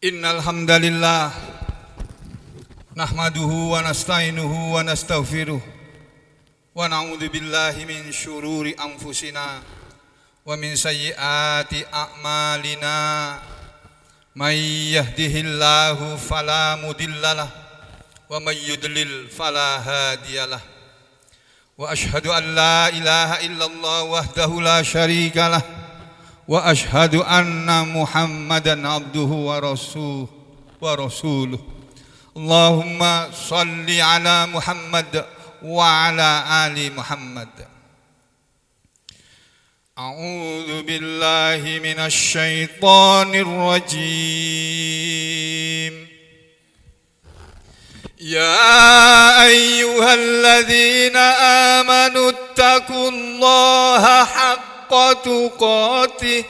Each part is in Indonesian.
Innal hamdalillah nahmaduhu wa nasta'inuhu wa nastaghfiruh wa na'udzu billahi min syururi anfusina wa min sayyiati a'malina may yahdihillahu fala mudhillalah wa may yudlil fala hadiyalah wa asyhadu an la ilaha illallah wahdahu la syarikalah wa asyhadu anna Muhammadan abduhu wa rasuluh. Allahumma salli ala Muhammad wa ala ali Muhammad. A'udzu billahi minasy syaithanir rajim. Ya ayyuhalladzina amanu taqullaha haqqa tuqatih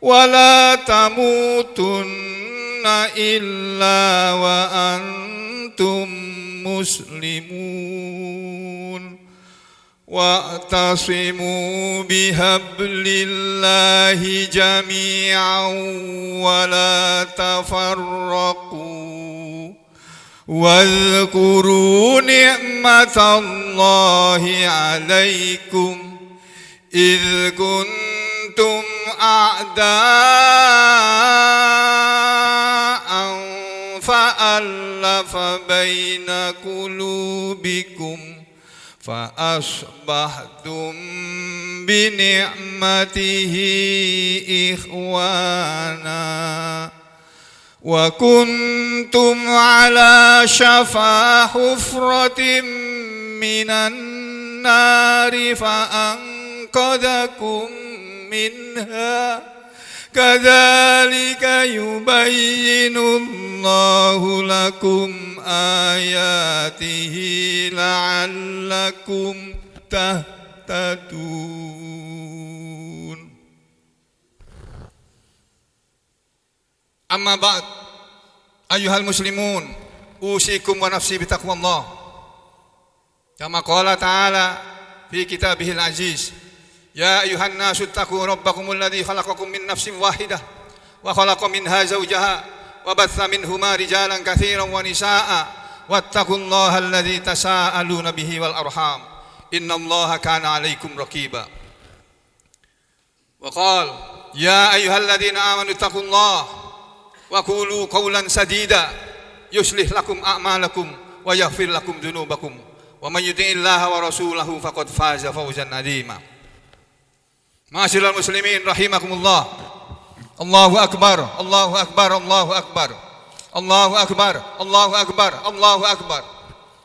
wa la tamutunna illa wa antum muslimun wa'tasimu bihablillahi jami'an wa la tafarraqu wadhkuru ni'matallahi 'alaikum إذ كنتم أعداء فألف بين قلوبكم فأصبحتم بنعمته إخوانا وكنتم على شفا حفرة من النار فأنقذكم منها كذلك يبين الله لكم آياته لعلكم تهتدون. أما بعد أيها المسلمون أوصيكم ونفسي بتقوى الله كما قال تعالى في كتابه العزيز يا أيها الناس اتقوا ربكم الذي خلقكم من نفس واحدة وخلق منها زوجها وبث منهما رجالا كثيرا ونساء واتقوا الله الذي تساءلون به والأرحام إن الله كان عليكم رقيبا وقال يا أيها الذين آمنوا اتقوا الله وقولوا قولا سديدا يصلح لكم أعمالكم ويغفر لكم ذنوبكم ومن يطع الله ورسوله فقد فاز فوزا عظيما. Ma'asyiral muslimin rahimakumullah. Allahu akbar, Allahu akbar, Allahu akbar. Allahu akbar, Allahu akbar, Allahu akbar.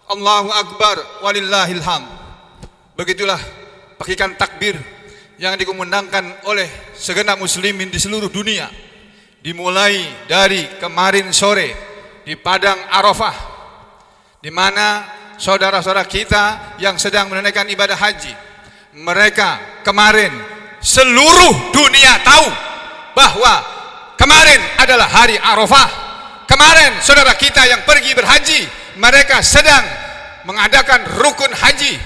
Allahu akbar walillahil hamd. Begitulah pakikan takbir yang dikumandangkan oleh segenap muslimin di seluruh dunia. Dimulai dari kemarin sore di Padang Arafah, di mana saudara-saudara kita yang sedang menunaikan ibadah haji, mereka kemarin seluruh dunia tahu bahwa kemarin adalah hari Arafah. Kemarin saudara kita yang pergi berhaji, mereka sedang mengadakan rukun haji,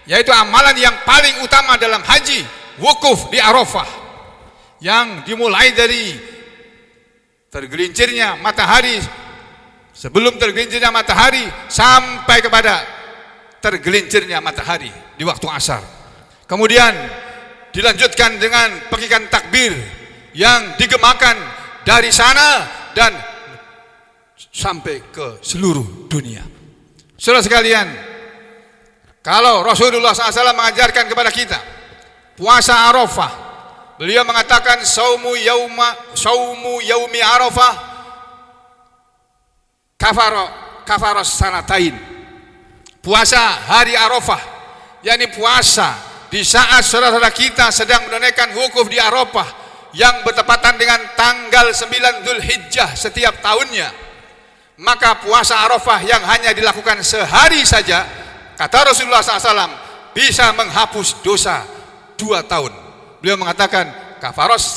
yaitu amalan yang paling utama dalam haji, wukuf di Arafah, yang dimulai dari tergelincirnya matahari, sebelum tergelincirnya matahari sampai kepada tergelincirnya matahari di waktu asar. Kemudian dilanjutkan dengan pakikan takbir yang digemakan dari sana dan sampai ke seluruh dunia. Saudara sekalian, kalau Rasulullah SAW mengajarkan kepada kita puasa Arafah, beliau mengatakan saumu yaumi Arafah kafaros sanatain. Puasa hari Arafah, yakni puasa di saat saudara-saudara kita sedang menunaikan wukuf di Arafah yang bertepatan dengan tanggal 9 Dzulhijjah setiap tahunnya, maka puasa Arafah yang hanya dilakukan sehari saja, kata Rasulullah SAW, bisa menghapus dosa 2 tahun. Beliau mengatakan kafaros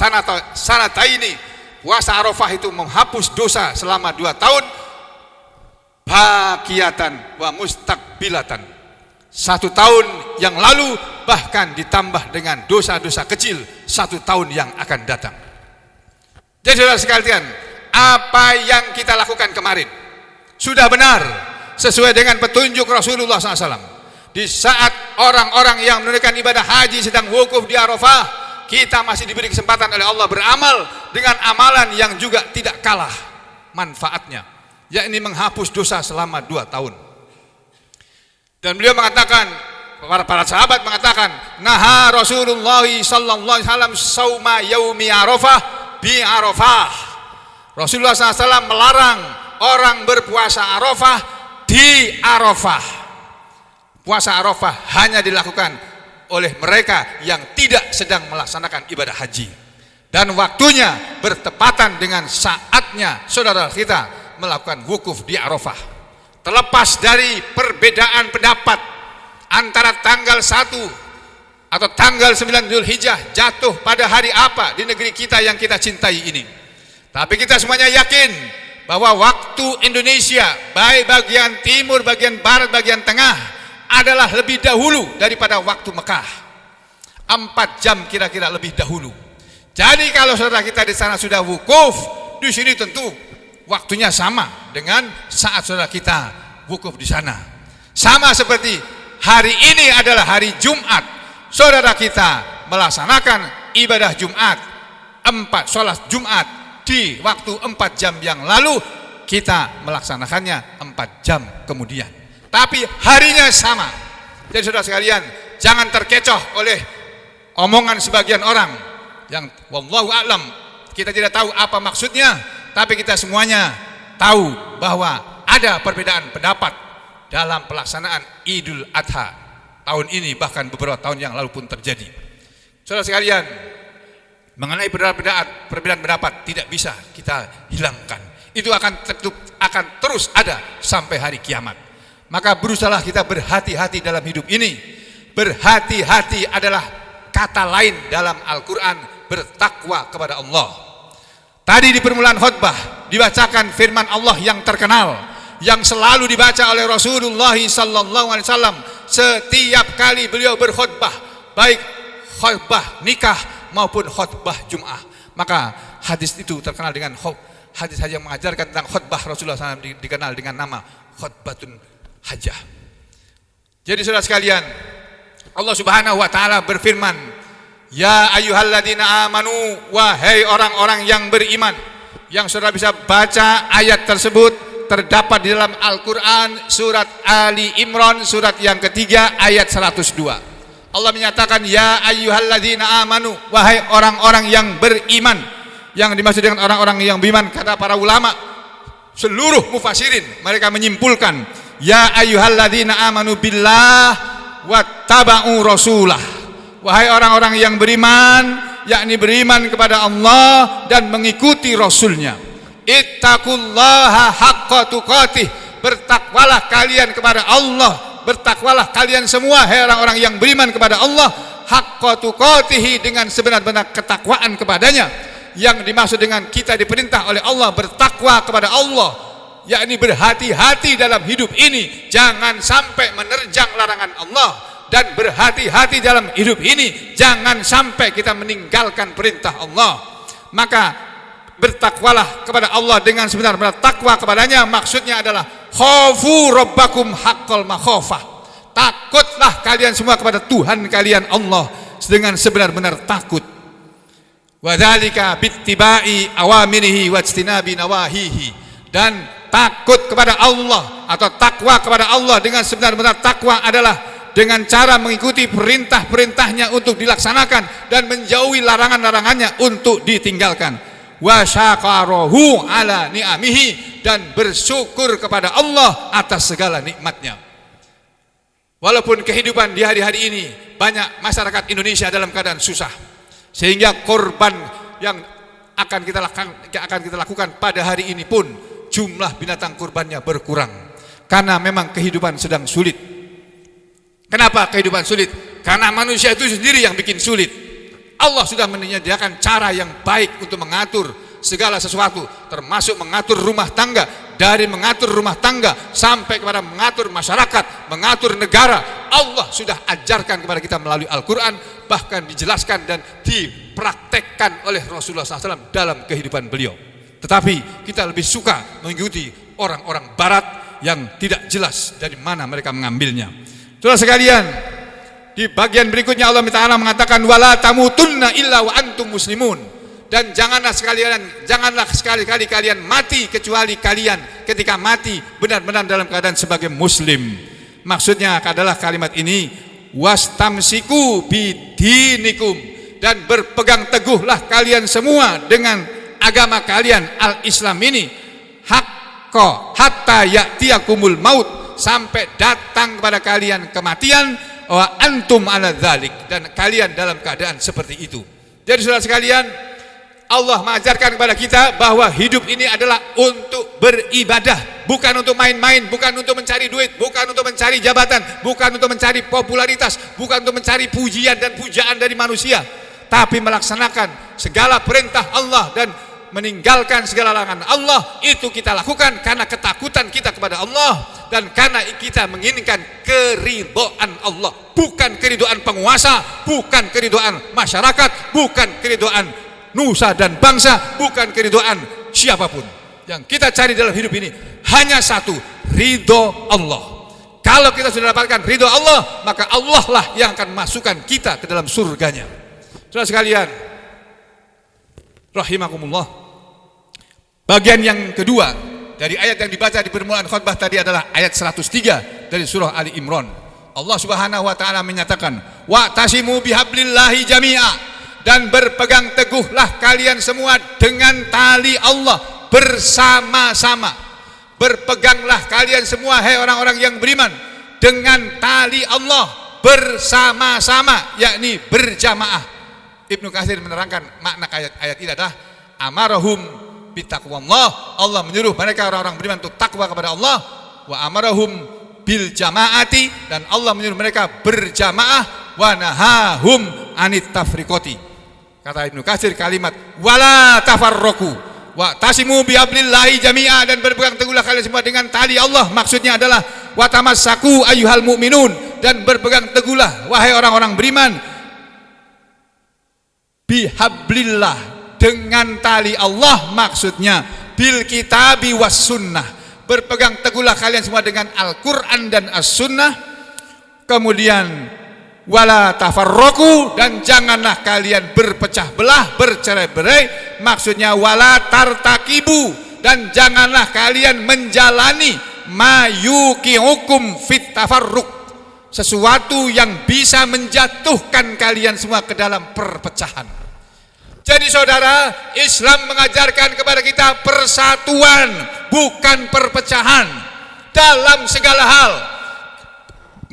sanataini, puasa Arafah itu menghapus dosa selama 2 tahun, baqiyatan wa mustaqbilatan, 1 tahun yang lalu bahkan ditambah dengan dosa-dosa kecil 1 tahun yang akan datang. Jadi saudara sekalian, apa yang kita lakukan kemarin sudah benar sesuai dengan petunjuk Rasulullah SAW. Di saat orang-orang yang menunaikan ibadah haji sedang wukuf di Arafah, kita masih diberi kesempatan oleh Allah beramal dengan amalan yang juga tidak kalah manfaatnya, yakni menghapus dosa selama 2 tahun. Dan beliau mengatakan, para sahabat mengatakan, naha Rasulullah sallallahu alaihi wasallam sauma yaumi Arafah bi Arafah. Rasulullah SAW melarang orang berpuasa Arafah di Arafah. Puasa Arafah hanya dilakukan oleh mereka yang tidak sedang melaksanakan ibadah haji, dan waktunya bertepatan dengan saatnya saudara kita melakukan wukuf di Arafah. Terlepas dari perbedaan pendapat antara tanggal 1 atau tanggal 9 Dzulhijjah jatuh pada hari apa di negeri kita yang kita cintai ini, tapi kita semuanya yakin bahwa waktu Indonesia, baik bagian timur, bagian barat, bagian tengah, adalah lebih dahulu daripada waktu Mekah, 4 jam kira-kira lebih dahulu. Jadi kalau saudara kita di sana sudah wukuf, di sini tentu waktunya sama dengan saat saudara kita wukuf di sana. Sama seperti hari ini adalah hari Jumat, saudara kita melaksanakan ibadah Jumat, 4 sholat Jumat di waktu 4 jam yang lalu, kita melaksanakannya 4 jam kemudian, tapi harinya sama. Jadi saudara sekalian, jangan terkecoh oleh omongan sebagian orang yang wallahu a'lam, kita tidak tahu apa maksudnya, tapi kita semuanya tahu bahwa ada perbedaan pendapat dalam pelaksanaan Idul Adha tahun ini, bahkan beberapa tahun yang lalu pun terjadi. Saudara sekalian, mengenai perbedaan pendapat tidak bisa kita hilangkan. Itu akan terus ada sampai hari kiamat. Maka berusahalah kita berhati-hati dalam hidup ini. Berhati-hati adalah kata lain dalam Al-Quran, bertakwa kepada Allah. Tadi di permulaan khutbah dibacakan firman Allah yang terkenal, yang selalu dibaca oleh Rasulullah SAW setiap kali beliau berkhutbah, baik khutbah nikah maupun khutbah Jum'ah. Maka hadis itu terkenal dengan hadis yang mengajarkan tentang khutbah Rasulullah SAW, dikenal dengan nama khutbatun hajah. Jadi saudara sekalian, Allah Subhanahu wa taala berfirman, ya ayyuhalladzina amanu, wahai orang-orang yang beriman. Yang saudara bisa baca ayat tersebut terdapat di dalam Al-Quran surat Ali Imran, surat yang ketiga ayat 102. Allah menyatakan, ya ayyuhalladzina amanu, wahai orang-orang yang beriman. Yang dimaksud dengan orang-orang yang beriman, kata para ulama, seluruh mufassirin mereka menyimpulkan, ya ayyuhalladzina amanu billah wattaba'u rasulah. Wahai orang-orang yang beriman, yakni beriman kepada Allah dan mengikuti Rasulnya. Ittaqullaha haqqa tuqatih, bertakwalah kalian kepada Allah, bertakwalah kalian semua hai orang-orang yang beriman kepada Allah, haqqa tuqatih, dengan sebenar-benar ketakwaan kepadanya. Yang dimaksud dengan kita diperintah oleh Allah bertakwa kepada Allah, yakni berhati-hati dalam hidup ini, jangan sampai menerjang larangan Allah, dan berhati-hati dalam hidup ini, jangan sampai kita meninggalkan perintah Allah. Maka bertakwalah kepada Allah dengan sebenar-benar takwa kepadanya, maksudnya adalah khafu rabbakum haqqal makhafah, takutlah kalian semua kepada Tuhan kalian Allah dengan sebenar-benar takut. Wa dzalika bittiba'i awamirihi wajtinabi nawahihi, dan takut kepada Allah atau takwa kepada Allah dengan sebenar-benar takwa adalah dengan cara mengikuti perintah-perintahnya untuk dilaksanakan dan menjauhi larangan-larangannya untuk ditinggalkan. Wa syakarahu ala ni'amihi, dan bersyukur kepada Allah atas segala nikmatnya. Walaupun kehidupan di hari-hari ini banyak masyarakat Indonesia dalam keadaan susah, sehingga korban yang akan kita lakukan pada hari ini pun jumlah binatang kurbannya berkurang, karena memang kehidupan sedang sulit. Kenapa kehidupan sulit? Karena manusia itu sendiri yang bikin sulit. Allah sudah menyediakan cara yang baik untuk mengatur segala sesuatu, termasuk mengatur rumah tangga. Dari mengatur rumah tangga sampai kepada mengatur masyarakat, mengatur negara, Allah sudah ajarkan kepada kita melalui Al-Quran, bahkan dijelaskan dan dipraktekkan oleh Rasulullah SAW dalam kehidupan beliau. Tetapi kita lebih suka mengikuti orang-orang barat yang tidak jelas dari mana mereka mengambilnya. Saudara sekalian, di bagian berikutnya Allah Ta'ala mengatakan wala tamutunna illa wa antum muslimun. Dan janganlah sekali-kali kalian mati kecuali kalian ketika mati benar-benar dalam keadaan sebagai muslim. Maksudnya adalah kalimat ini wastamsiku bidinikum, dan berpegang teguhlah kalian semua dengan agama kalian al-Islam ini haqqo hatta ya'tiyakumul maut, sampai datang kepada kalian kematian wa antum ala dzalik, dan kalian dalam keadaan seperti itu. Jadi saudara sekalian, Allah mengajarkan kepada kita bahwa hidup ini adalah untuk beribadah, bukan untuk main-main, bukan untuk mencari duit, bukan untuk mencari jabatan, bukan untuk mencari popularitas, bukan untuk mencari pujian dan pujaan dari manusia, tapi melaksanakan segala perintah Allah dan meninggalkan segala larangan Allah. Itu kita lakukan karena ketakutan kita kepada Allah dan karena kita menginginkan keridhaan Allah, bukan keridhaan penguasa, bukan keridhaan masyarakat, bukan keridhaan nusa dan bangsa, bukan keridhaan siapapun. Yang kita cari dalam hidup ini hanya satu, ridho Allah. Kalau kita sudah dapatkan ridho Allah, maka Allah lah yang akan masukkan kita ke dalam surganya. Saudara sekalian, rahimakumullah, bagian yang kedua dari ayat yang dibaca di permulaan khutbah tadi adalah ayat 103 dari surah Ali Imran. Allah Subhanahu wa taala menyatakan wa'tasimu bihablillahi jami'a, dan berpegang teguhlah kalian semua dengan tali Allah bersama-sama. Berpeganglah kalian semua, hai orang-orang yang beriman, dengan tali Allah bersama-sama, yakni berjamaah. Ibnu Katsir menerangkan makna ayat ini adalah amarahum bitaqwallah, Allah menyuruh mereka orang-orang beriman untuk takwa kepada Allah, wa amarahum bil jamaati, dan Allah menyuruh mereka berjamaah, wa nahahum anit tafriqati. Kata Ibnu Katsir kalimat wala tafarraqu wa tasimu bihablillahi jami'a, dan berpegang teguhlah kalian semua dengan tali Allah, maksudnya adalah wa tamassaku ayyuhal mu'minun, dan berpegang teguhlah wahai orang-orang beriman bihablillah, dengan tali Allah, maksudnya bil kitabi was sunnah, berpegang teguhlah kalian semua dengan Al-Quran dan As-Sunnah. Kemudian wala tafarraqu, dan janganlah kalian berpecah belah, bercerai-berai, maksudnya wala tartakibu, dan janganlah kalian menjalani mayuqiukum fit tafarruq, sesuatu yang bisa menjatuhkan kalian semua ke dalam perpecahan. Jadi saudara, Islam mengajarkan kepada kita persatuan, bukan perpecahan dalam segala hal.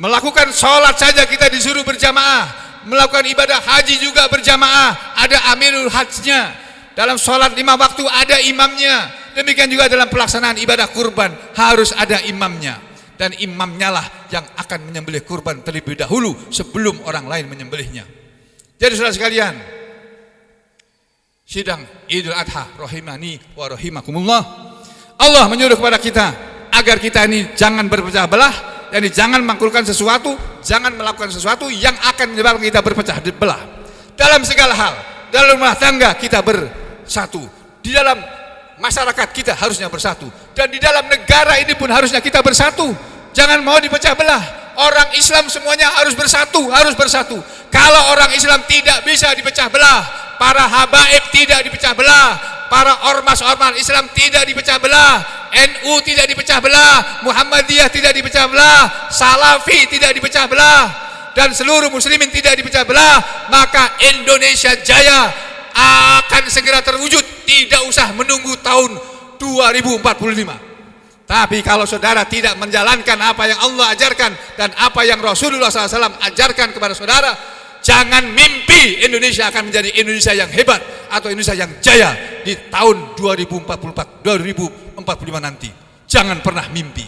Melakukan sholat saja kita disuruh berjamaah, melakukan ibadah haji juga berjamaah, ada amirul hajnya. Dalam sholat 5 waktu ada imamnya. Demikian juga dalam pelaksanaan ibadah kurban harus ada imamnya, dan imamnya lah yang akan menyembelih kurban terlebih dahulu sebelum orang lain menyembelihnya. Jadi saudara sekalian, sidang Idul Adha rahimani wa rahimakumullah, Allah menyuruh kepada kita agar kita ini jangan berpecah belah. Jadi jangan melakukan sesuatu, jangan melakukan sesuatu yang akan menyebabkan kita berpecah belah. Dalam segala hal, dalam rumah tangga kita bersatu, di dalam masyarakat kita harusnya bersatu, dan di dalam negara ini pun harusnya kita bersatu. Jangan mau dipecah belah. Orang Islam semuanya harus bersatu, harus bersatu. Kalau orang Islam tidak bisa dipecah belah, para habaib tidak dipecah belah, para ormas-ormas Islam tidak dipecah belah, NU tidak dipecah belah, Muhammadiyah tidak dipecah belah, Salafi tidak dipecah belah, dan seluruh muslimin tidak dipecah belah, maka Indonesia Jaya akan segera terwujud, tidak usah menunggu tahun 2045. Tapi kalau saudara tidak menjalankan apa yang Allah ajarkan dan apa yang Rasulullah SAW ajarkan kepada saudara, jangan mimpi Indonesia akan menjadi Indonesia yang hebat atau Indonesia yang jaya di tahun 2044, 2045 nanti. Jangan pernah mimpi,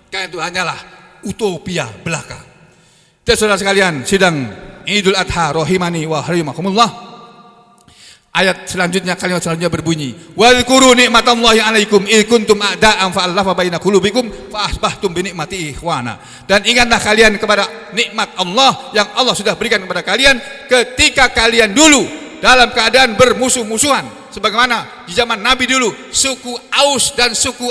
karena itu hanyalah utopia belaka. Dan saudara sekalian, sidang Idul Adha rahimani wa rahimakumullah. Ayat selanjutnya, kalimat selanjutnya berbunyi, wadhkuru ni'matallahi 'alaikum id kuntum a'da'an fa'alafa baina qulubikum fa asbahtum bi ni'mati ikhwana. Dan ingatlah kalian kepada nikmat Allah yang Allah sudah berikan kepada kalian ketika kalian dulu dalam keadaan bermusuh-musuhan, sebagaimana di zaman Nabi dulu suku Aus dan suku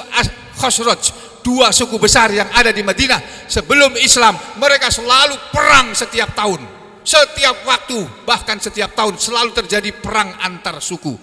Khosraj, dua suku besar yang ada di Madinah sebelum Islam, mereka selalu perang setiap tahun, setiap waktu, bahkan setiap tahun selalu terjadi perang antar suku.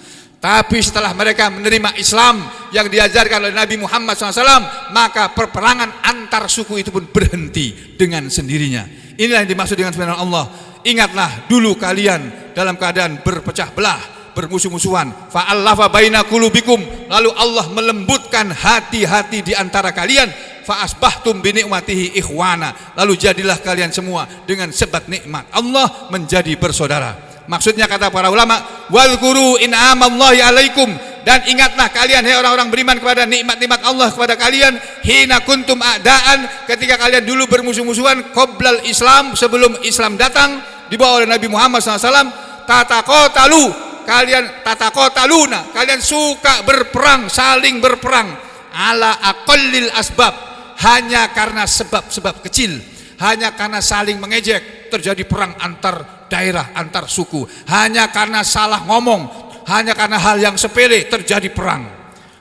Tapi setelah mereka menerima Islam yang diajarkan oleh Nabi Muhammad SAW, maka perperangan antar suku itu pun berhenti dengan sendirinya. Inilah yang dimaksud dengan firman Allah, ingatlah dulu kalian dalam keadaan berpecah belah, bermusuh-musuhan, fa'allafa baina qulubikum, lalu Allah melembutkan hati-hati di antara kalian, fa'asbahtum bi ni'matihi ikhwana, lalu jadilah kalian semua dengan sebab nikmat Allah menjadi bersaudara. Maksudnya kata para ulama, wadhkuru in'amallahi alaikum, dan ingatlah kalian hai orang-orang beriman kepada nikmat-nikmat Allah kepada kalian, hina kuntum a'daan, ketika kalian dulu bermusuh-musuhan, qoblal Islam, sebelum Islam datang dibawa oleh Nabi Muhammad SAW, tatakotaluna, kalian suka berperang, saling berperang, ala aqallil asbab, hanya karena sebab-sebab kecil, hanya karena saling mengejek terjadi perang antar daerah, antar suku, hanya karena salah ngomong, hanya karena hal yang sepele terjadi perang.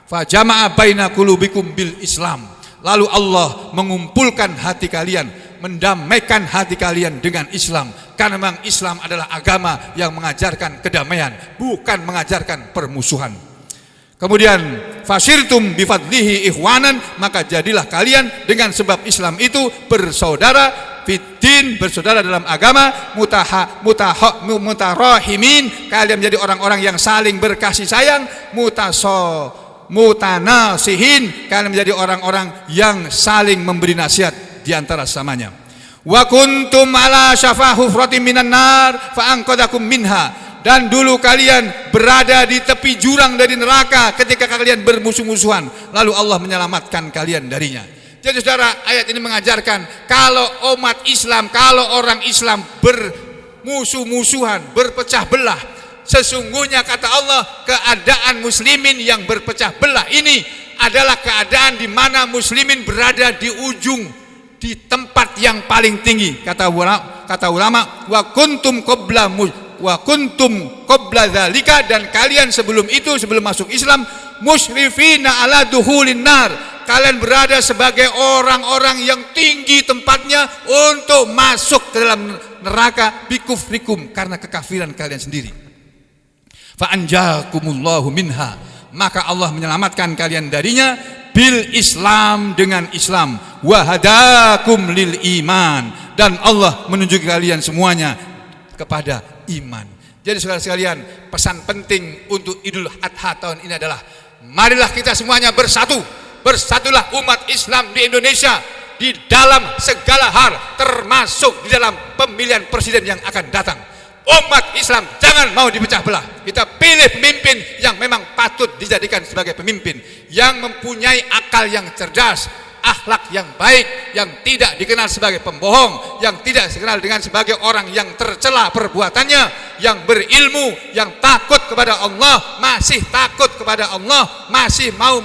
Fa jama'a baina qulubikum bil Islam, lalu Allah mengumpulkan hati kalian, mendamaikan hati kalian dengan Islam, karena memang Islam adalah agama yang mengajarkan kedamaian, bukan mengajarkan permusuhan. Kemudian fasirtum bifadlihi ikhwanan, maka jadilah kalian dengan sebab Islam itu bersaudara fiddin, bersaudara dalam agama, mutarahimin, kalian menjadi orang-orang yang saling berkasih sayang, mutanasihin, kalian menjadi orang-orang yang saling memberi nasihat di antara sesamanya. Wa kuntum ala syafa hufratin minan nar fa anqadakum minha, dan dulu kalian berada di tepi jurang dari neraka ketika kalian bermusuh-musuhan, lalu Allah menyelamatkan kalian darinya. Jadi saudara, ayat ini mengajarkan kalau umat Islam, kalau orang Islam bermusuh-musuhan, berpecah belah, sesungguhnya kata Allah, keadaan muslimin yang berpecah belah ini adalah keadaan di mana muslimin berada di ujung, di tempat yang paling tinggi. Kata ulama, wa kuntum qabla dzalika, dan kalian sebelum itu, sebelum masuk Islam, musyrifina ala dukhulin nar, kalian berada sebagai orang-orang yang tinggi tempatnya untuk masuk ke dalam neraka bikufrikum, karena kekafiran kalian sendiri. Fa anjakumullahu minha, maka Allah menyelamatkan kalian darinya bil Islam, dengan Islam, wa hadakum lil iman, dan Allah menunjuk kalian semuanya kepada iman. Jadi saudara sekalian, pesan penting untuk Idul Adha tahun ini adalah, marilah kita semuanya bersatu. Bersatulah umat Islam di Indonesia di dalam segala hal, termasuk di dalam pemilihan presiden yang akan datang. Umat Islam jangan mau dipecah belah. Kita pilih pemimpin yang memang patut dijadikan sebagai pemimpin, yang mempunyai akal yang cerdas, akhlak yang baik, yang tidak dikenal sebagai pembohong, yang tidak dikenal dengan sebagai orang yang tercela perbuatannya, yang berilmu, yang takut kepada Allah, masih takut kepada Allah, masih mau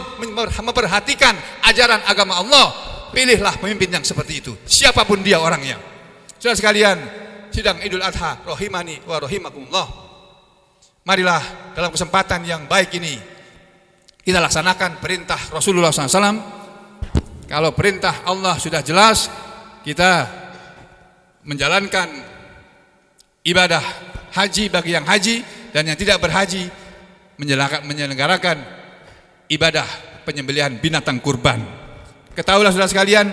memperhatikan ajaran agama Allah. Pilihlah pemimpin yang seperti itu, siapapun dia orangnya. Saudara sekalian, sidang Idul Adha rahimani wa rahimakumullah, marilah dalam kesempatan yang baik ini kita laksanakan perintah Rasulullah SAW. Kalau perintah Allah sudah jelas, kita menjalankan ibadah haji bagi yang haji, dan yang tidak berhaji menyelenggarakan ibadah penyembelihan binatang kurban. Ketahuilah saudara sekalian,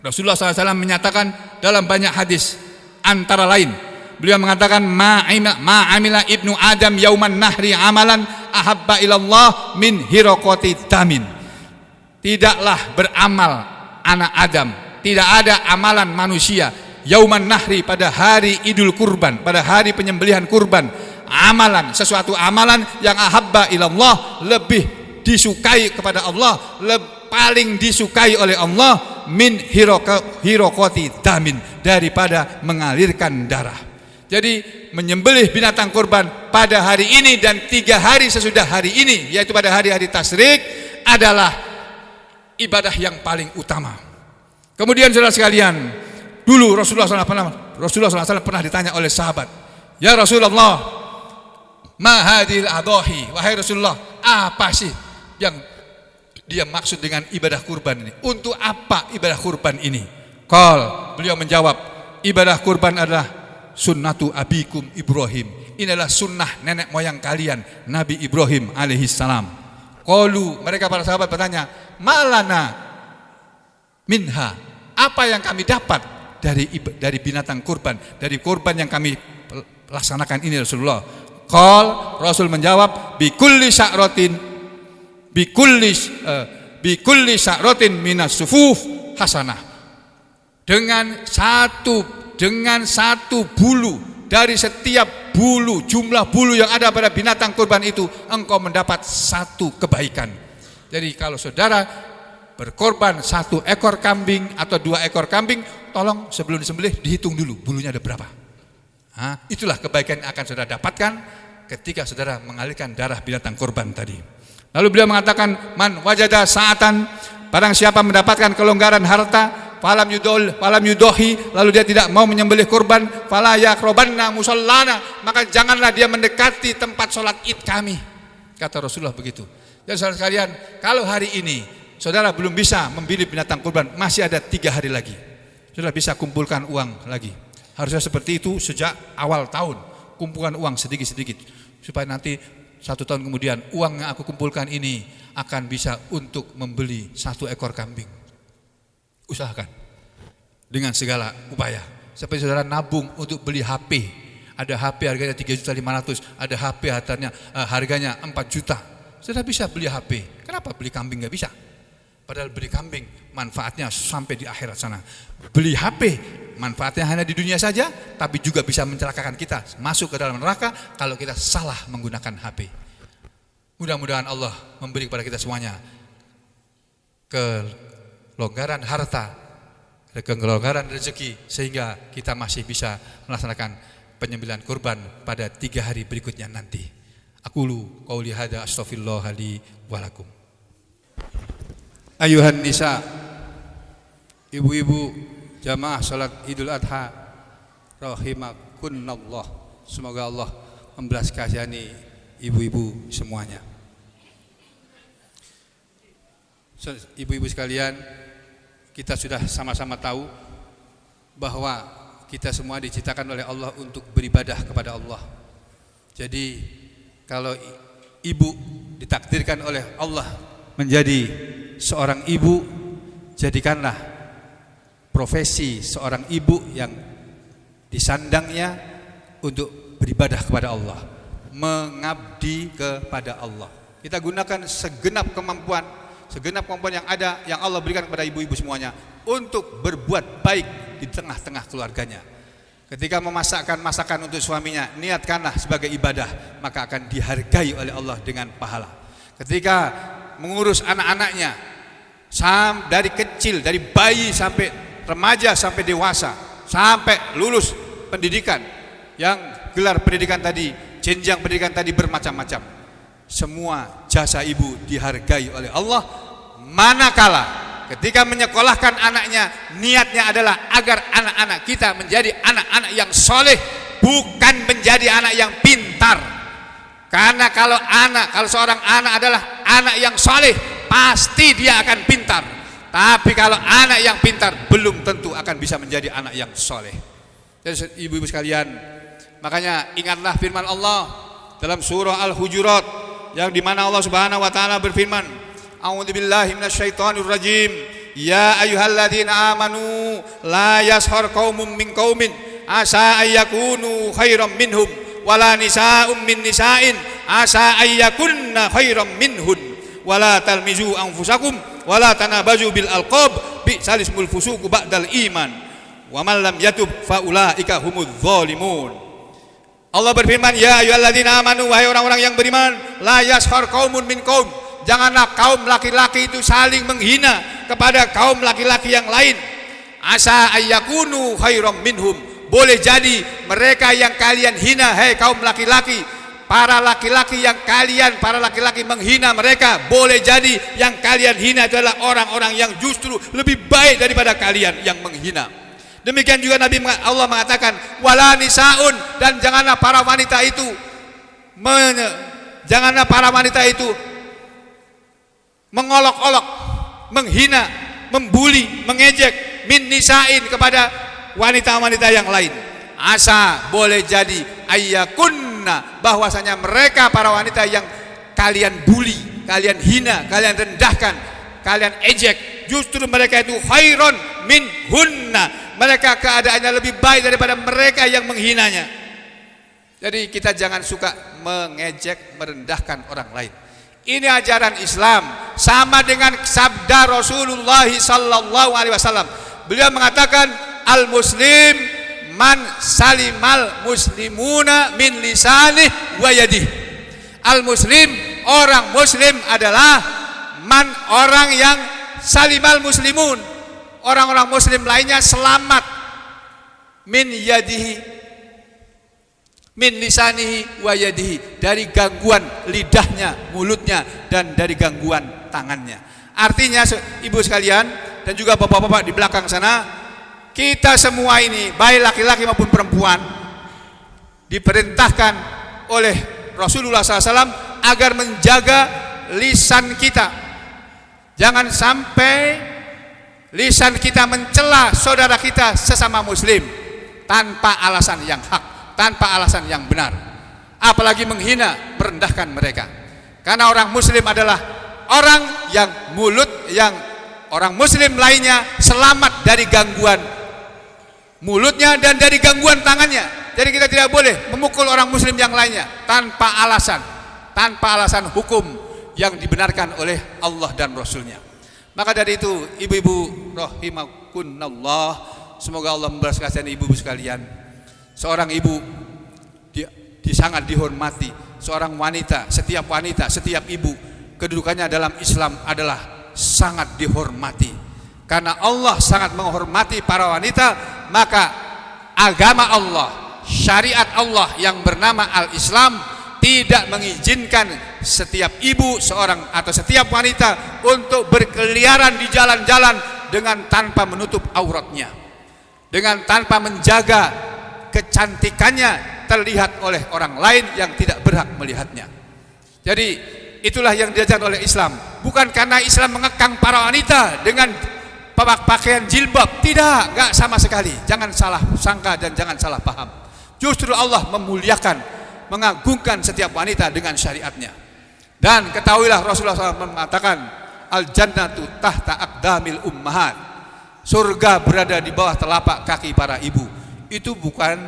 Rasulullah SAW menyatakan dalam banyak hadis, antara lain beliau mengatakan, ma'amila ibnu Adam yauman nahri amalan ahabba ilallah min hiraqati damin. Tidaklah beramal anak Adam, tidak ada amalan manusia yauman nahri, pada hari idul kurban, pada hari penyembelihan kurban, amalan, sesuatu amalan yang ahabba ilallah, lebih disukai kepada Allah, paling disukai oleh Allah, min hiraqati damin, daripada mengalirkan darah. Jadi menyembelih binatang kurban pada hari ini dan 3 hari sesudah hari ini, yaitu pada hari-hari tasyrik, adalah ibadah yang paling utama. Kemudian saudara sekalian, dulu Rasulullah SAW pernah ditanya oleh sahabat, ya Rasulullah, Ma hadhil adhahi, wahai Rasulullah, apa sih yang dia maksud dengan ibadah kurban ini? Untuk apa ibadah kurban ini? Beliau menjawab, ibadah kurban adalah sunnatu abikum Ibrahim. Ini adalah sunnah nenek moyang kalian, Nabi Ibrahim alaihissalam. Mereka para sahabat bertanya, malana minha, apa yang kami dapat dari binatang kurban, dari kurban yang kami laksanakan ini Rasulullah? Rasul menjawab, bikulli sya'ratin minas sufuf hasanah. Dengan satu bulu dari setiap bulu, jumlah bulu yang ada pada binatang kurban itu, engkau mendapat satu kebaikan. Jadi kalau saudara berkorban 1 ekor kambing atau 2 ekor kambing, tolong sebelum disembelih dihitung dulu bulunya ada berapa. Itulah kebaikan yang akan saudara dapatkan ketika saudara mengalirkan darah binatang kurban tadi. Lalu beliau mengatakan, man wajada sa'atan, barang siapa mendapatkan kelonggaran harta, falam yudohi, lalu dia tidak mau menyembelih kurban, fala yaqrabanna musallana, maka janganlah dia mendekati tempat sholat id kami. Kata Rasulullah begitu. Jadi saudara sekalian, kalau hari ini saudara belum bisa membeli binatang kurban, masih ada 3 hari lagi. Saudara bisa kumpulkan uang lagi. Harusnya seperti itu sejak awal tahun, kumpulkan uang sedikit-sedikit, supaya nanti 1 tahun kemudian uang yang aku kumpulkan ini akan bisa untuk membeli 1 ekor kambing. Usahakan dengan segala upaya. Seperti saudara nabung untuk beli HP. Ada HP harganya 3.500.000, ada HP harganya 4 juta. Saudara bisa beli HP. Kenapa beli kambing nggak bisa? Padahal beli kambing manfaatnya sampai di akhirat sana. Beli HP manfaatnya hanya di dunia saja, tapi juga bisa mencelakakan kita masuk ke dalam neraka kalau kita salah menggunakan HP. Mudah-mudahan Allah memberi kepada kita semuanya kelonggaran harta, kelonggaran rezeki, sehingga kita masih bisa melaksanakan penyembelihan kurban pada 3 hari berikutnya nanti. Aqulu qauli hadza astaghfirullah li wa lakum. Ayuhan nisa, ibu-ibu jamaah salat Idul Adha rahimakunallah. Semoga Allah membelas kasihani ibu-ibu semuanya. Ibu-ibu sekalian, kita sudah sama-sama tahu bahwa kita semua diciptakan oleh Allah untuk beribadah kepada Allah. Jadi kalau ibu ditakdirkan oleh Allah menjadi seorang ibu, jadikanlah profesi seorang ibu yang disandangnya untuk beribadah kepada Allah, mengabdi kepada Allah. Kita gunakan segenap kemampuan yang ada, yang Allah berikan kepada ibu-ibu semuanya, untuk berbuat baik di tengah-tengah keluarganya. Ketika memasakkan masakan untuk suaminya, niatkanlah sebagai ibadah, maka akan dihargai oleh Allah dengan pahala. Ketika mengurus anak-anaknya, dari kecil, dari bayi sampai remaja sampai dewasa, sampai lulus pendidikan, yang gelar pendidikan tadi, jenjang pendidikan tadi bermacam-macam, semua jasa ibu dihargai oleh Allah. Manakala ketika menyekolahkan anaknya, niatnya adalah agar anak-anak kita menjadi anak-anak yang soleh, bukan menjadi anak yang pintar. Karena kalau seorang anak adalah anak yang soleh, pasti dia akan pintar. Tapi kalau anak yang pintar, belum tentu akan bisa menjadi anak yang soleh. Jadi ibu-ibu sekalian, makanya ingatlah firman Allah dalam surah Al-Hujurat, yang dimana Allah Subhanahu Wa Taala berfirman, A'udzubillahi minasyaitonirrajim. Ya ayyuhalladzina amanu la yashar qaumun min qaumin asa ayyakunu khairam minhum wala nisa'um min nisa'in asa ayyakunna khairam minhun wala talmizu anfusakum wala tanabazu bil alqab bi'sal ismul fusuqu ba'dal iman wa man lam yatub fa ulaika humudz zalimun. Allah berfirman, ya ayyuhalladzina amanu, wahai orang-orang yang beriman, la yashar qaumun min qaum, janganlah kaum laki-laki itu saling menghina kepada kaum laki-laki yang lain. Asa ayyakunu khairam minhum, boleh jadi mereka yang kalian hina, hai kaum laki-laki, para laki-laki menghina mereka, boleh jadi yang kalian hina itu adalah orang-orang yang justru lebih baik daripada kalian yang menghina. Demikian juga Allah mengatakan, wala nisaun, dan janganlah para wanita itu Janganlah para wanita itu mengolok-olok, menghina, membuli, mengejek min nisain kepada wanita-wanita yang lain. Asa boleh jadi ayyakunna, bahwasanya mereka para wanita yang kalian bully, kalian hina, kalian rendahkan, kalian ejek, justru mereka itu khairon min hunna, mereka keadaannya lebih baik daripada mereka yang menghinanya. Jadi kita jangan suka mengejek, merendahkan orang lain. Ini ajaran Islam, sama dengan sabda Rasulullah sallallahu alaihi wasallam. Beliau mengatakan, al muslim man salimal muslimuna min lisanih wa yadih. Al muslim, orang muslim adalah man, orang yang salimal muslimun, orang-orang muslim lainnya selamat, min yadihi, min lisanihi wa yadihi, dari gangguan lidahnya, mulutnya, dan dari gangguan tangannya. Artinya ibu sekalian dan juga bapak-bapak di belakang sana, kita semua ini baik laki-laki maupun perempuan diperintahkan oleh Rasulullah SAW agar menjaga lisan kita. Jangan sampai lisan kita mencela saudara kita sesama muslim tanpa alasan yang hak, tanpa alasan yang benar, apalagi menghina, merendahkan mereka. Karena orang muslim adalah orang yang orang muslim lainnya selamat dari gangguan mulutnya dan dari gangguan tangannya. Jadi kita tidak boleh memukul orang muslim yang lainnya tanpa alasan hukum yang dibenarkan oleh Allah dan Rasulnya. Maka dari itu, ibu-ibu rahimakunallah, semoga Allah membalas kasihan ibu-ibu sekalian. Seorang ibu sangat dihormati. Seorang wanita, setiap ibu, kedudukannya dalam Islam adalah sangat dihormati. Karena Allah sangat menghormati para wanita, maka agama Allah, syariat Allah yang bernama Al-Islam tidak mengizinkan setiap ibu seorang atau setiap wanita untuk berkeliaran di jalan-jalan dengan tanpa menutup auratnya, dengan tanpa menjaga kecantikannya terlihat oleh orang lain yang tidak berhak melihatnya. Jadi itulah yang diajarkan oleh Islam. Bukan karena Islam mengekang para wanita dengan pakaian jilbab, tidak, enggak sama sekali. Jangan salah sangka dan jangan salah paham. Justru Allah memuliakan, mengagungkan setiap wanita dengan syariatnya. Dan ketahuilah Rasulullah SAW mengatakan, al-jannatu tahta aqdamil ummahat, surga berada di bawah telapak kaki para ibu. Itu bukan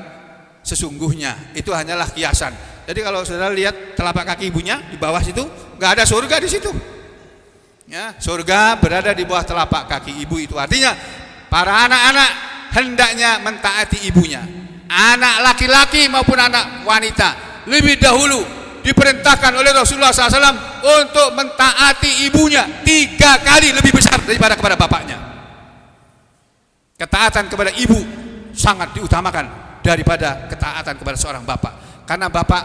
sesungguhnya, itu hanyalah kiasan. Jadi kalau saudara lihat telapak kaki ibunya di bawah situ, enggak ada surga di situ. Ya, surga berada di bawah telapak kaki ibu. Itu artinya para anak-anak hendaknya mentaati ibunya. Anak laki-laki maupun anak wanita lebih dahulu diperintahkan oleh Rasulullah SAW untuk mentaati ibunya 3 kali lebih besar daripada kepada bapaknya. Ketaatan kepada ibu sangat diutamakan daripada ketaatan kepada seorang bapak. Karena bapak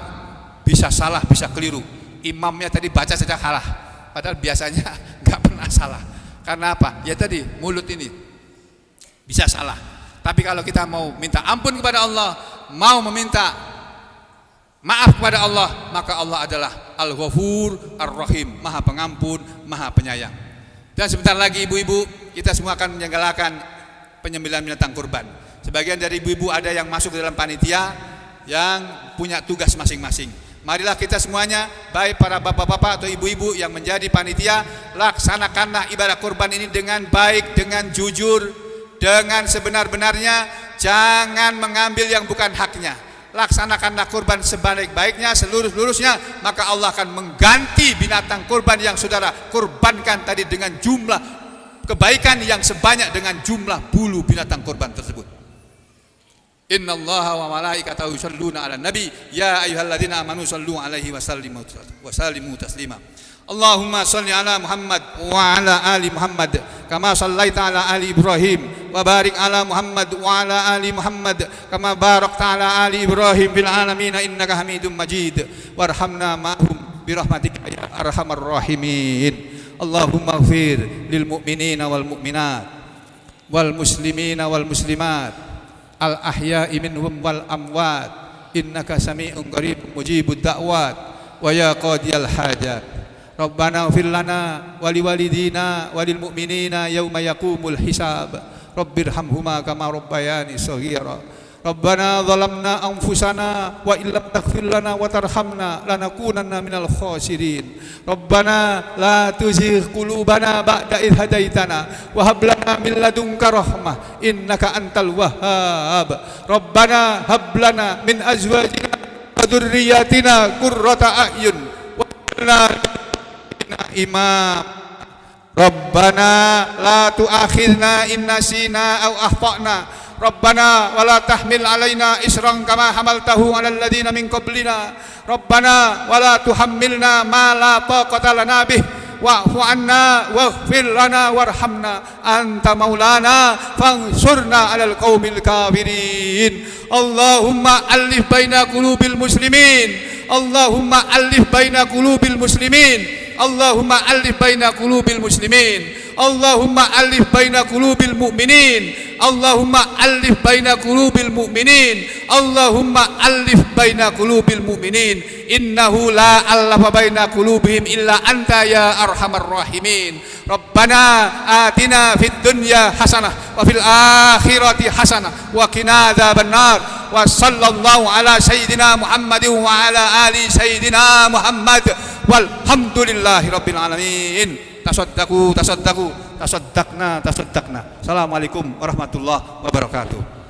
bisa salah, bisa keliru. Imamnya tadi baca saja salah, padahal biasanya nggak pernah salah. Karena apa? Ya tadi mulut ini bisa salah. Tapi kalau kita mau minta ampun kepada Allah, mau meminta maaf kepada Allah, maka Allah adalah Al-Ghafur Ar-Rahim, Maha Pengampun, Maha Penyayang. Dan sebentar lagi ibu-ibu, kita semua akan menyelenggarakan penyembelihan binatang kurban. Sebagian dari ibu-ibu ada yang masuk ke dalam panitia yang punya tugas masing-masing. Marilah kita semuanya, baik para bapak-bapak atau ibu-ibu yang menjadi panitia, laksanakanlah ibadah kurban ini dengan baik, dengan jujur, dengan sebenar-benarnya. Jangan mengambil yang bukan haknya. Laksanakanlah kurban sebaik-baiknya, seluruh-luruhnya, maka Allah akan mengganti binatang kurban yang saudara kurbankan tadi dengan jumlah kebaikan yang sebanyak dengan jumlah bulu binatang kurban tersebut. Innallaha wa malaikatahu yusholluna 'alan nabi ya ayyuhalladzina amanu shallu 'alaihi wa sallimu taslima. Allahumma shalli ala Muhammad wa ala ali Muhammad kama shallaita ala ali Ibrahim wa barik ala Muhammad wa ala ali Muhammad kama barakta ala ali Ibrahim fil alamin innaka Hamidum Majid. Warhamna ma'hum bi rahmatika ya arhamar rahimin. Allahumma ighfir lil mu'minina wal mu'minat wal muslimina wal muslimat al ahya'i minhum wal amwat innaka sami'un qaribun mujibud da'wat wa ya qadiyal hajat. Rabbana ighfir lana wa liwalidina wa lil mu'minina yauma yaqumul hisab. Rabbirhamhuma kama rabbayani shaghira. Rabbana zalamna anfusana wa illam taghfir lana wa tarhamna lanakunanna minal khasirin. Rabbana la tuzigh qulubana ba'da idh hadaitana wa hab lana min ladunka rahmah innaka antal wahhab. Rabbana hab lana min azwajina wa dhurriyyatina qurrata a'yun waj'alna imam. Rabbana la tu'akhidna in nasina aw akhtana. Rabbana wa la tahmil alaina isran kama hamaltahu alal ladina min qablina. Rabbana wa la tuhammilna ma la taqata lana bih wa'fu anna waghfir lana warhamna anta maulana fansurna alal qaumil kafirin. Allahumma alif baina qulubil muslimin. Allahumma alif baina qulubil muslimin. Allahumma alif baina qulubil muslimin. Allahumma alif baina qulubil mu'minin. Allahumma alif baina qulubil mu'minin. Allahumma alif baina qulubil mu'minin. Innahu la allafa baina qulubihim illa anta ya arhamar rahimin. Rabbana atina fid dunya hasanah wa fil akhirati hasanah wa qina adzabannar. Wa sallallahu ala sayyidina Muhammadin wa ala ali sayyidina Muhammad walhamdulillahi rabbil alamin. Tasaddaqu tasaddaqu tasaddaqna tasaddaqna. Assalamualaikum warahmatullahi wabarakatuh.